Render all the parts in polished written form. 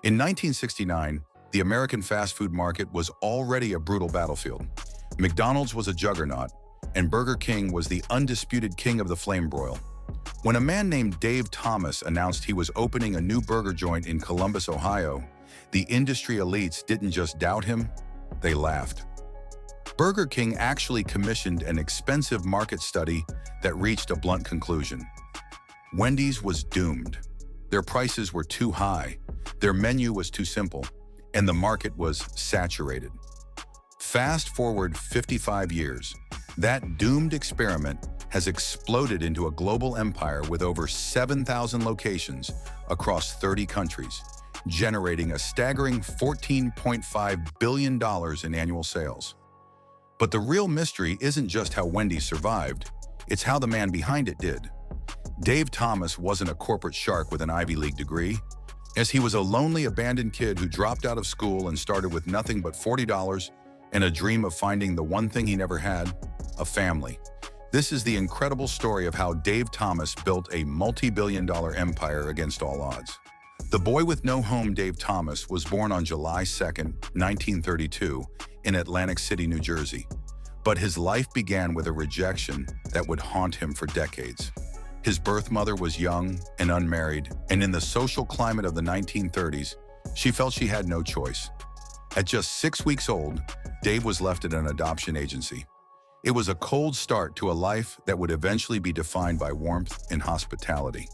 In 1969, the American fast food market was already a brutal battlefield. McDonald's was a juggernaut, and Burger King was the undisputed king of the flame broil. When a man named Dave Thomas announced he was opening a new burger joint in Columbus, Ohio, the industry elites didn't just doubt him, they laughed. Burger King actually commissioned an expensive market study that reached a blunt conclusion. Wendy's was doomed. Their prices were too high, their menu was too simple, and the market was saturated. Fast forward 55 years, that doomed experiment has exploded into a global empire with over 7,000 locations across 30 countries, generating a staggering $14.5 billion in annual sales. But the real mystery isn't just how Wendy's survived, it's how the man behind it did. Dave Thomas wasn't a corporate shark with an Ivy League degree, as he was a lonely, abandoned kid who dropped out of school and started with nothing but $40 and a dream of finding the one thing he never had, a family. This is the incredible story of how Dave Thomas built a multi-billion-dollar empire against all odds. The boy with no home, Dave Thomas, was born on July 2, 1932, in Atlantic City, New Jersey. But his life began with a rejection that would haunt him for decades. His birth mother was young and unmarried, and in the social climate of the 1930s, she felt she had no choice. At just 6 weeks old, Dave was left at an adoption agency. It was a cold start to a life that would eventually be defined by warmth and hospitality.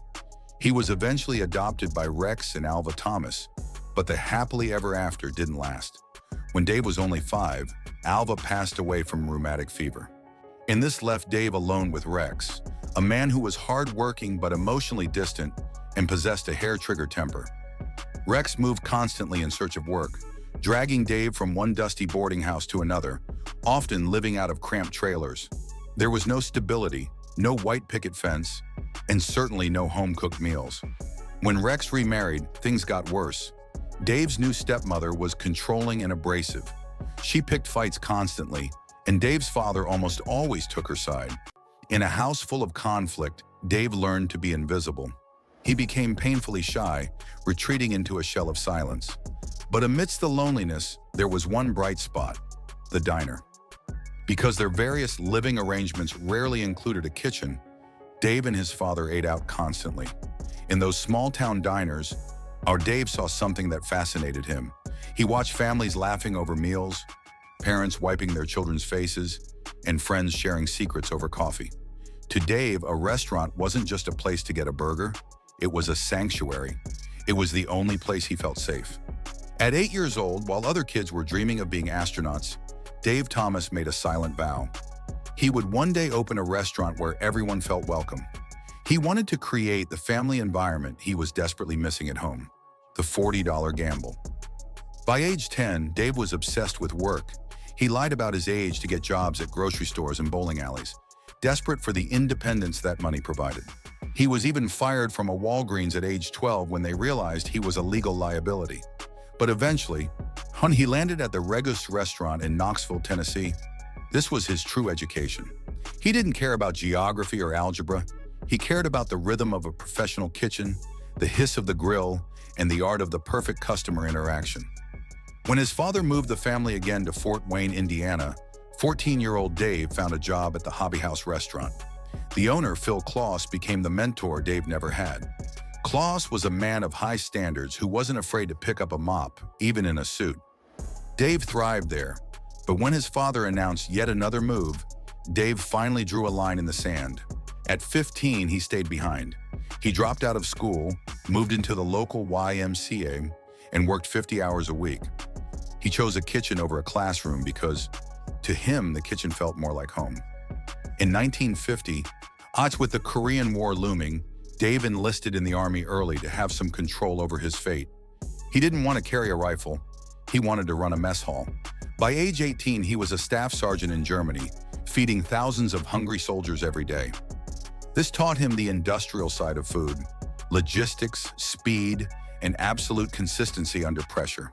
He was eventually adopted by Rex and Alva Thomas, but the happily ever after didn't last. When Dave was only 5, Alva passed away from rheumatic fever. And this left Dave alone with Rex, a man who was hard-working but emotionally distant and possessed a hair-trigger temper. Rex moved constantly in search of work, dragging Dave from one dusty boarding house to another, often living out of cramped trailers. There was no stability, no white picket fence, and certainly no home-cooked meals. When Rex remarried, things got worse. Dave's new stepmother was controlling and abrasive. She picked fights constantly, and Dave's father almost always took her side. In a house full of conflict, Dave learned to be invisible. He became painfully shy, retreating into a shell of silence. But amidst the loneliness, there was one bright spot: the diner. Because their various living arrangements rarely included a kitchen, Dave and his father ate out constantly. In those small-town diners, our Dave saw something that fascinated him. He watched families laughing over meals, parents wiping their children's faces, and friends sharing secrets over coffee. To Dave, a restaurant wasn't just a place to get a burger, it was a sanctuary. It was the only place he felt safe. At 8 years old, while other kids were dreaming of being astronauts, Dave Thomas made a silent vow. He would one day open a restaurant where everyone felt welcome. He wanted to create the family environment he was desperately missing at home. The $40 gamble. By age 10, Dave was obsessed with work. He lied about his age to get jobs at grocery stores and bowling alleys, desperate for the independence that money provided. He was even fired from a Walgreens at age 12 when they realized he was a legal liability. But eventually, he landed at the Regus restaurant in Knoxville, Tennessee. This was his true education. He didn't care about geography or algebra. He cared about the rhythm of a professional kitchen, the hiss of the grill, and the art of the perfect customer interaction. When his father moved the family again to Fort Wayne, Indiana, 14-year-old Dave found a job at the Hobby House restaurant. The owner, Phil Claus, became the mentor Dave never had. Claus was a man of high standards who wasn't afraid to pick up a mop, even in a suit. Dave thrived there, but when his father announced yet another move, Dave finally drew a line in the sand. At 15, he stayed behind. He dropped out of school, moved into the local YMCA, and worked 50 hours a week. He chose a kitchen over a classroom because, to him, the kitchen felt more like home. In 1950, odds with the Korean War looming, Dave enlisted in the Army early to have some control over his fate. He didn't want to carry a rifle. He wanted to run a mess hall. By age 18, he was a staff sergeant in Germany, feeding thousands of hungry soldiers every day. This taught him the industrial side of food: logistics, speed, and absolute consistency under pressure.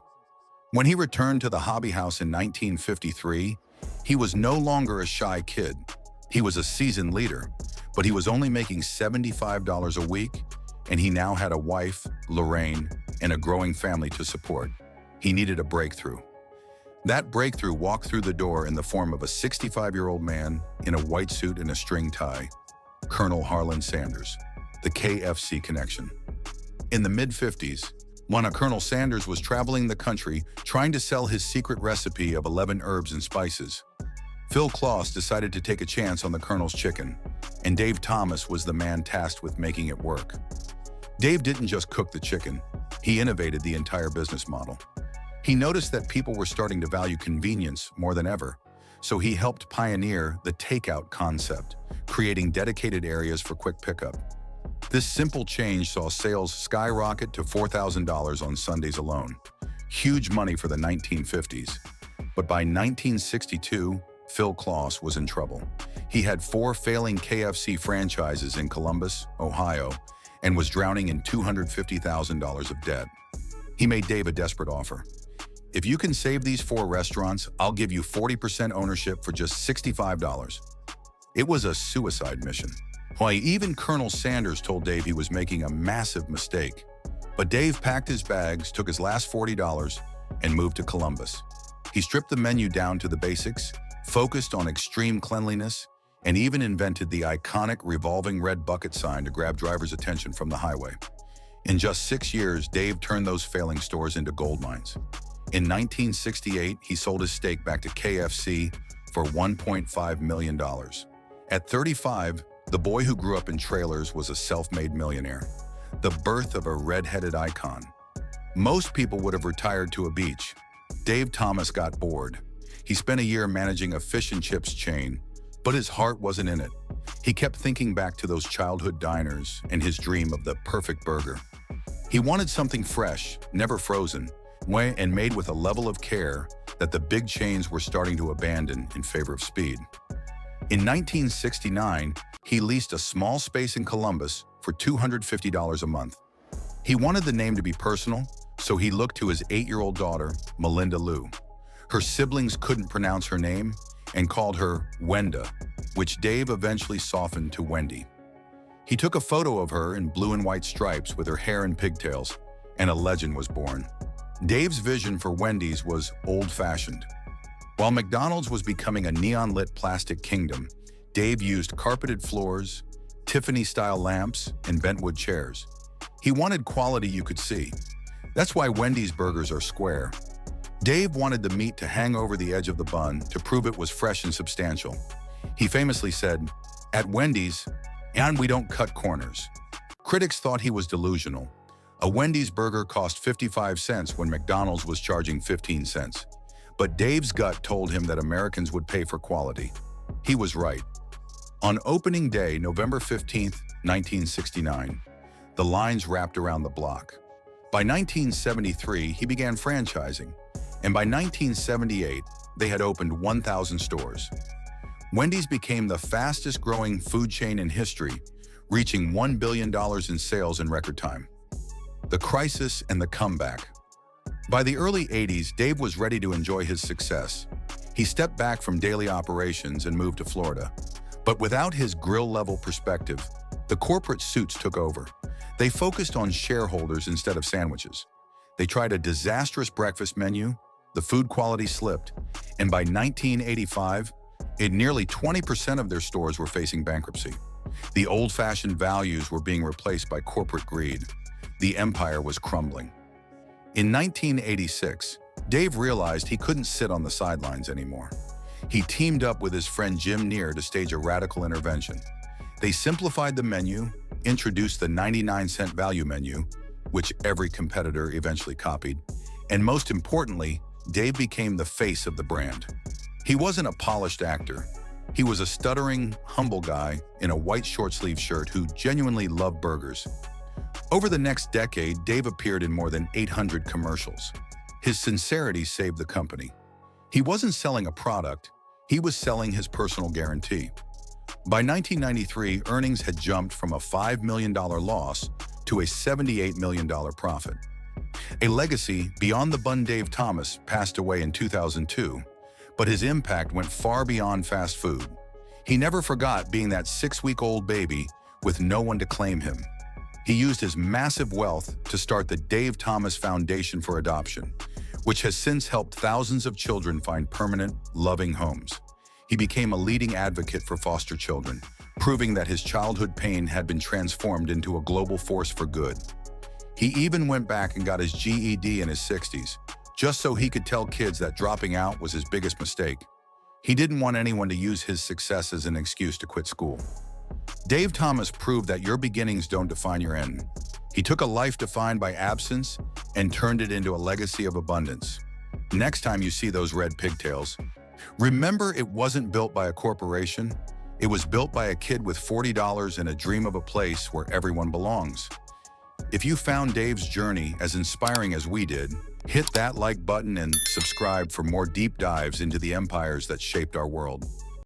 When he returned to the Hobby House in 1953, he was no longer a shy kid. He was a seasoned leader, but he was only making $75 a week, and he now had a wife, Lorraine, and a growing family to support. He needed a breakthrough. That breakthrough walked through the door in the form of a 65-year-old man in a white suit and a string tie, Colonel Harlan Sanders, the KFC connection. In the mid-50s, when Colonel Sanders was traveling the country trying to sell his secret recipe of 11 herbs and spices, Phil Claus decided to take a chance on the Colonel's chicken, and Dave Thomas was the man tasked with making it work. Dave didn't just cook the chicken, he innovated the entire business model. He noticed that people were starting to value convenience more than ever, so he helped pioneer the takeout concept, creating dedicated areas for quick pickup. This simple change saw sales skyrocket to $4,000 on Sundays alone. Huge money for the 1950s. But by 1962, Phil Claus was in trouble. He had 4 failing KFC franchises in Columbus, Ohio, and was drowning in $250,000 of debt. He made Dave a desperate offer. If you can save these 4 restaurants, I'll give you 40% ownership for just $65. It was a suicide mission. Why, even Colonel Sanders told Dave he was making a massive mistake. But Dave packed his bags, took his last $40, and moved to Columbus. He stripped the menu down to the basics, focused on extreme cleanliness, and even invented the iconic revolving red bucket sign to grab drivers' attention from the highway. In just 6 years, Dave turned those failing stores into gold mines. In 1968, he sold his stake back to KFC for $1.5 million. At 35, the boy who grew up in trailers was a self-made millionaire, the birth of a red-headed icon. Most people would have retired to a beach. Dave Thomas got bored. He spent a year managing a fish and chips chain, but his heart wasn't in it. He kept thinking back to those childhood diners and his dream of the perfect burger. He wanted something fresh, never frozen, and made with a level of care that the big chains were starting to abandon in favor of speed. In 1969, he leased a small space in Columbus for $250 a month. He wanted the name to be personal, so he looked to his 8-year-old daughter, Melinda Lou. Her siblings couldn't pronounce her name and called her Wendy, which Dave eventually softened to Wendy. He took a photo of her in blue and white stripes with her hair and pigtails, and a legend was born. Dave's vision for Wendy's was old-fashioned. While McDonald's was becoming a neon-lit plastic kingdom, Dave used carpeted floors, Tiffany-style lamps, and bentwood chairs. He wanted quality you could see. That's why Wendy's burgers are square. Dave wanted the meat to hang over the edge of the bun to prove it was fresh and substantial. He famously said, "At Wendy's, and we don't cut corners." Critics thought he was delusional. A Wendy's burger cost 55 cents when McDonald's was charging 15 cents. But Dave's gut told him that Americans would pay for quality. He was right. On opening day, November 15, 1969, the lines wrapped around the block. By 1973, he began franchising, and by 1978, they had opened 1,000 stores. Wendy's became the fastest-growing food chain in history, reaching $1 billion in sales in record time. The crisis and the comeback. By the early 80s, Dave was ready to enjoy his success. He stepped back from daily operations and moved to Florida. But without his grill-level perspective, the corporate suits took over. They focused on shareholders instead of sandwiches. They tried a disastrous breakfast menu, the food quality slipped, and by 1985, nearly 20% of their stores were facing bankruptcy. The old-fashioned values were being replaced by corporate greed. The empire was crumbling. In 1986, Dave realized he couldn't sit on the sidelines anymore. He teamed up with his friend Jim Neer to stage a radical intervention. They simplified the menu, introduced the 99-cent value menu, which every competitor eventually copied, and most importantly, Dave became the face of the brand. He wasn't a polished actor. He was a stuttering, humble guy in a white short-sleeve shirt who genuinely loved burgers. Over the next decade, Dave appeared in more than 800 commercials. His sincerity saved the company. He wasn't selling a product, he was selling his personal guarantee. By 1993, earnings had jumped from a $5 million loss to a $78 million profit. A legacy beyond the bun. Dave Thomas passed away in 2002, but his impact went far beyond fast food. He never forgot being that 6-week-old baby with no one to claim him. He used his massive wealth to start the Dave Thomas Foundation for Adoption, which has since helped thousands of children find permanent, loving homes. He became a leading advocate for foster children, proving that his childhood pain had been transformed into a global force for good. He even went back and got his GED in his 60s, just so he could tell kids that dropping out was his biggest mistake. He didn't want anyone to use his success as an excuse to quit school. Dave Thomas proved that your beginnings don't define your end. He took a life defined by absence and turned it into a legacy of abundance. Next time you see those red pigtails, remember it wasn't built by a corporation. It was built by a kid with $40 and a dream of a place where everyone belongs. If you found Dave's journey as inspiring as we did, hit that like button and subscribe for more deep dives into the empires that shaped our world.